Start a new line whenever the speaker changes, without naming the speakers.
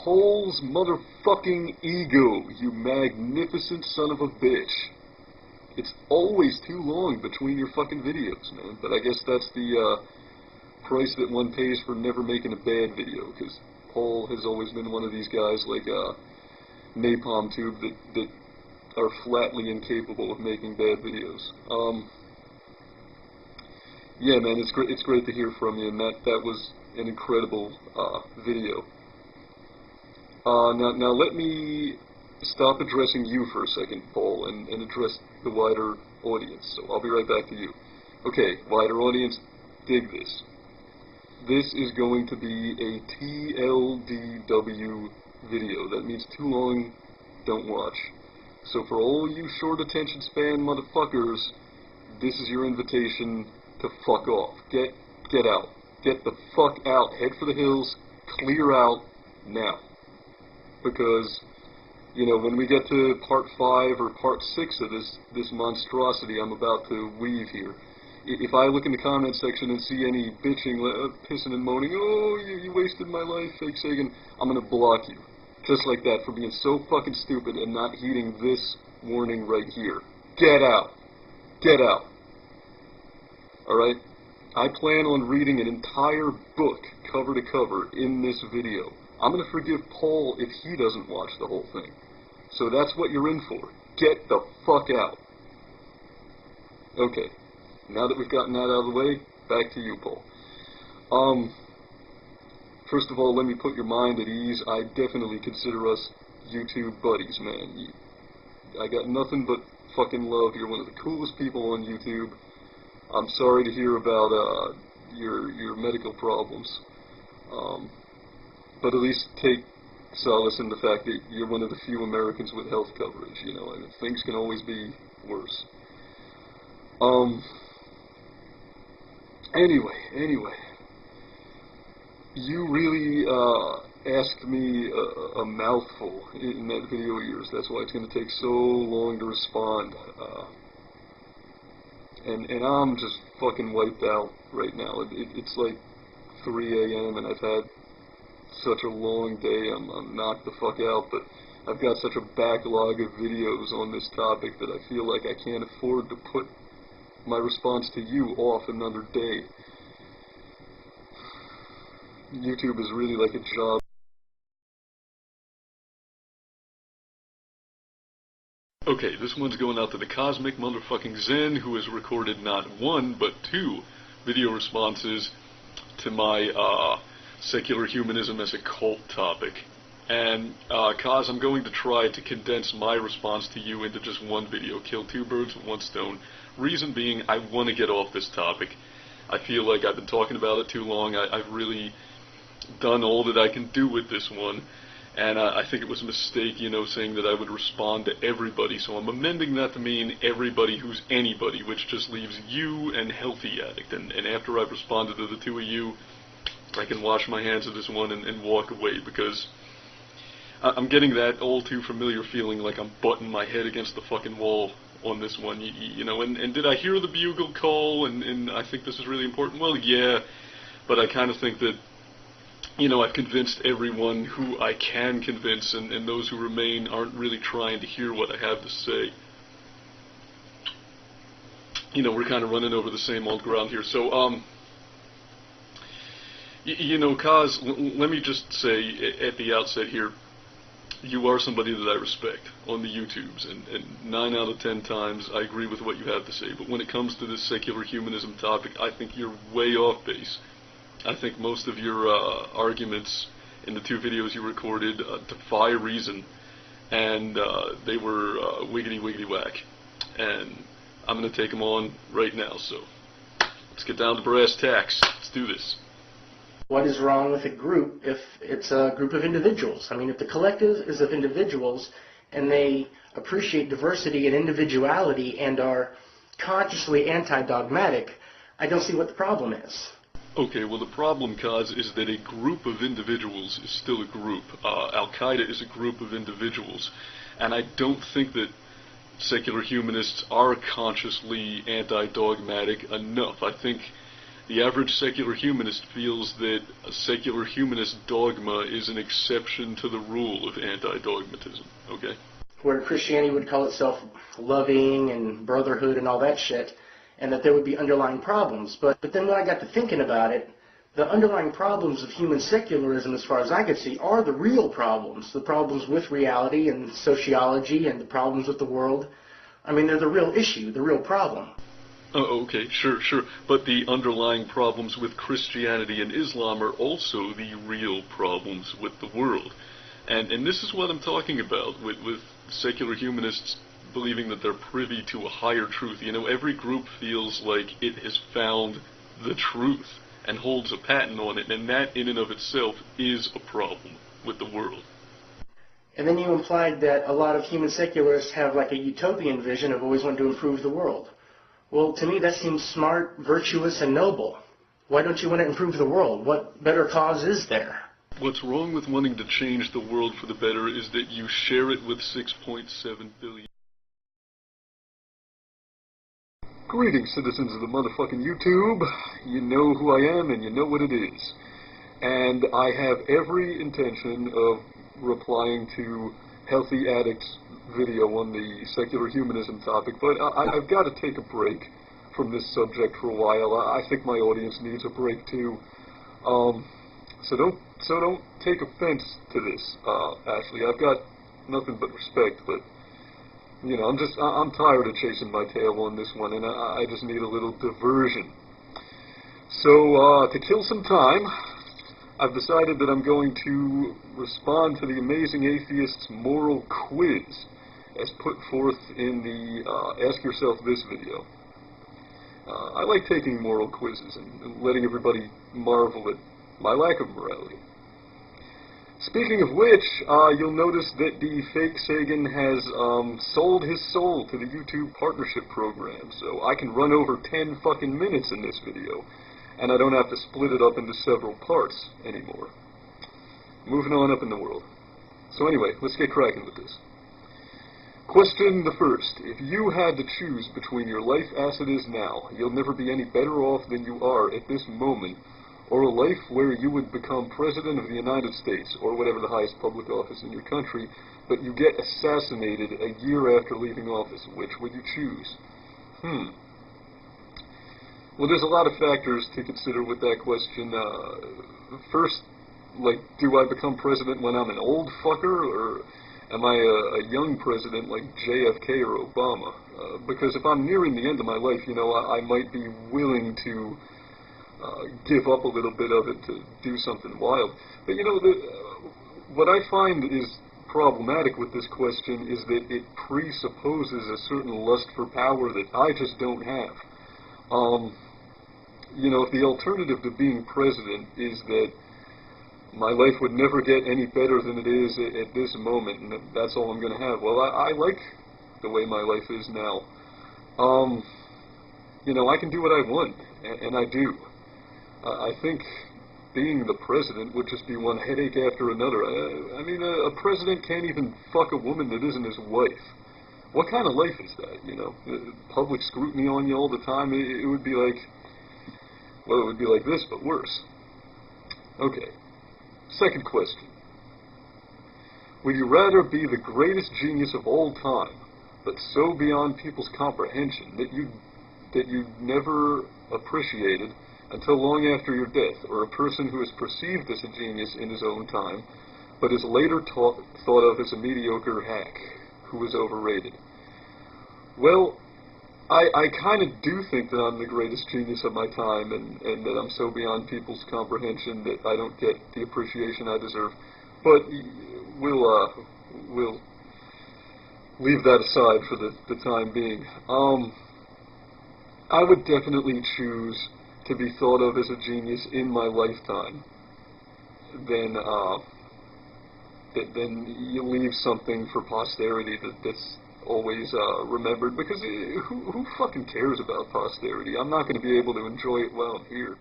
Paul's motherfucking ego, you magnificent son of a bitch. It's always too long between your fucking videos, man. But I guess that's the price that one pays for never making a bad video, because Paul has always been one of these guys like Napalm Tube that are flatly incapable of making bad videos. Yeah, man, it's great to hear from you, and that was an incredible video. Now let me stop addressing you for a second, Paul, and address the wider audience. So I'll be right back to you. Okay, wider audience, dig this. This is going to be a TLDW video. That means too long, don't watch. So for all you short attention span motherfuckers, this is your invitation to fuck off. Get out. Get the fuck out. Head for the hills. Clear out now. Because, you know, when we get to part 5 or part 6 of this monstrosity I'm about to weave here, if I look in the comment section and see any bitching, pissing and moaning, oh, you wasted my life, Fakesagan, I'm gonna block you. Just like that, for being so fucking stupid and not heeding this warning right here. Get out. Get out. Alright? I plan on reading an entire book, cover to cover, in this video. I'm going to forgive Paul if he doesn't watch the whole thing. So that's what you're in for. Get the fuck out. Okay. Now that we've gotten that out of the way, back to you, Paul. First of all, let me put your mind at ease. I definitely consider us YouTube buddies, man. I got nothing but fucking love. You're one of the coolest people on YouTube. I'm sorry to hear about your medical problems. But at least take solace in the fact that you're one of the few Americans with health coverage. You know, I mean, things can always be worse. Anyway. You really asked me a mouthful in that video of yours. That's why it's going to take so long to respond. And I'm just fucking wiped out right now. It's like 3 a.m. and I've had such a long day. I'm knocked the fuck out, but I've got such a backlog of videos on this topic that I feel like I can't afford to put my response to you off another day. YouTube is really like a job. Okay, this one's going out to the Cosmic Motherfucking Zen, who has recorded not 1, but 2 video responses to my secular humanism as a cult topic. And, Cos, I'm going to try to condense my response to you into just one video, kill 2 birds with 1 stone. Reason being, I want to get off this topic. I feel like I've been talking about it too long. I've really done all that I can do with this one, and I think it was a mistake, you know, saying that I would respond to everybody, so I'm amending that to mean everybody who's anybody, which just leaves you and Healthy Addict, and after I've responded to the 2 of you, I can wash my hands of this one and walk away, because I'm getting that all too familiar feeling like I'm butting my head against the fucking wall on this one, you know, and did I hear the bugle call, and I think this is really important? Well, yeah, but I kind of think that, you know, I've convinced everyone who I can convince, and those who remain aren't really trying to hear what I have to say. You know, we're kind of running over the same old ground here. So, you know, Kaz, let me just say at the outset here, you are somebody that I respect on the YouTubes, and 9 out of 10 times I agree with what you have to say. But when it comes to this secular humanism topic, I think you're way off base. I think most of your arguments in the 2 videos you recorded defy reason, and they were wiggity whack. And I'm going to take them on right now, so let's get down to brass tacks. Let's do this.
What is wrong with a group if it's a group of individuals? I mean, if the collective is of individuals and they appreciate diversity and individuality and are consciously anti-dogmatic, I don't see what the problem is.
Okay, well, the problem, Kaz, is that a group of individuals is still a group. Al-Qaeda is a group of individuals, and I don't think that secular humanists are consciously anti-dogmatic enough. I think The average secular humanist feels that a secular humanist dogma is an exception to the rule of anti-dogmatism, okay?
Where Christianity would call itself loving and brotherhood and all that shit, and that there would be underlying problems. But then when I got to thinking about it, the underlying problems of human secularism, as far as I could see, are the real problems. The problems with reality and sociology and the problems with the world. I mean, they're the real issue, the real problem.
Oh, okay, sure. But the underlying problems with Christianity and Islam are also the real problems with the world. And this is what I'm talking about, with secular humanists believing that they're privy to a higher truth. You know, every group feels like it has found the truth and holds a patent on it, and that in and of itself is a problem with the world.
And then you implied that a lot of human secularists have like a utopian vision of always wanting to improve the world. Well, to me that seems smart, virtuous, and noble. Why don't you want to improve the world? What better cause is there?
What's wrong with wanting to change the world for the better is that you share it with 6.7 billion. Greetings, citizens of the motherfucking YouTube. You know who I am and you know what it is. And I have every intention of replying to Healthy Addict's video on the secular humanism topic, but I've got to take a break from this subject for a while. I think my audience needs a break too. So don't take offense to this, Ashley. I've got nothing but respect, but you know, I'm tired of chasing my tail on this one, and I just need a little diversion. So, to kill some time, I've decided that I'm going to respond to the Amazing Atheist's moral quiz, as put forth in the Ask Yourself This video. I like taking moral quizzes and letting everybody marvel at my lack of morality. Speaking of which, you'll notice that the Fakesagan has sold his soul to the YouTube partnership program, so I can run over 10 fucking minutes in this video, and I don't have to split it up into several parts anymore. Moving on up in the world. So anyway, let's get cracking with this. Question the first. If you had to choose between your life as it is now, you'll never be any better off than you are at this moment, or a life where you would become President of the United States, or whatever the highest public office in your country, but you get assassinated a year after leaving office, which would you choose? Well, there's a lot of factors to consider with that question. First, like, do I become president when I'm an old fucker, or am I a young president like JFK or Obama? Because if I'm nearing the end of my life, you know, I might be willing to give up a little bit of it to do something wild. But you know, what I find is problematic with this question is that it presupposes a certain lust for power that I just don't have. You know, if the alternative to being president is that my life would never get any better than it is at this moment, and that's all I'm going to have, well, I like the way my life is now. You know, I can do what I want, and I do. I think being the president would just be one headache after another. I mean, a president can't even fuck a woman that isn't his wife. What kind of life is that, you know? Public scrutiny on you all the time? It would be like, well, it would be like this, but worse. Okay. Second question. Would you rather be the greatest genius of all time, but so beyond people's comprehension that you never appreciated until long after your death, or a person who is perceived as a genius in his own time, but is later thought of as a mediocre hack who is overrated? Well, I kind of do think that I'm the greatest genius of my time, and that I'm so beyond people's comprehension that I don't get the appreciation I deserve. But we'll leave that aside for the time being. I would definitely choose to be thought of as a genius in my lifetime, then you leave something for posterity that's always remembered, because who fucking cares about posterity? I'm not going to be able to enjoy it while I'm here.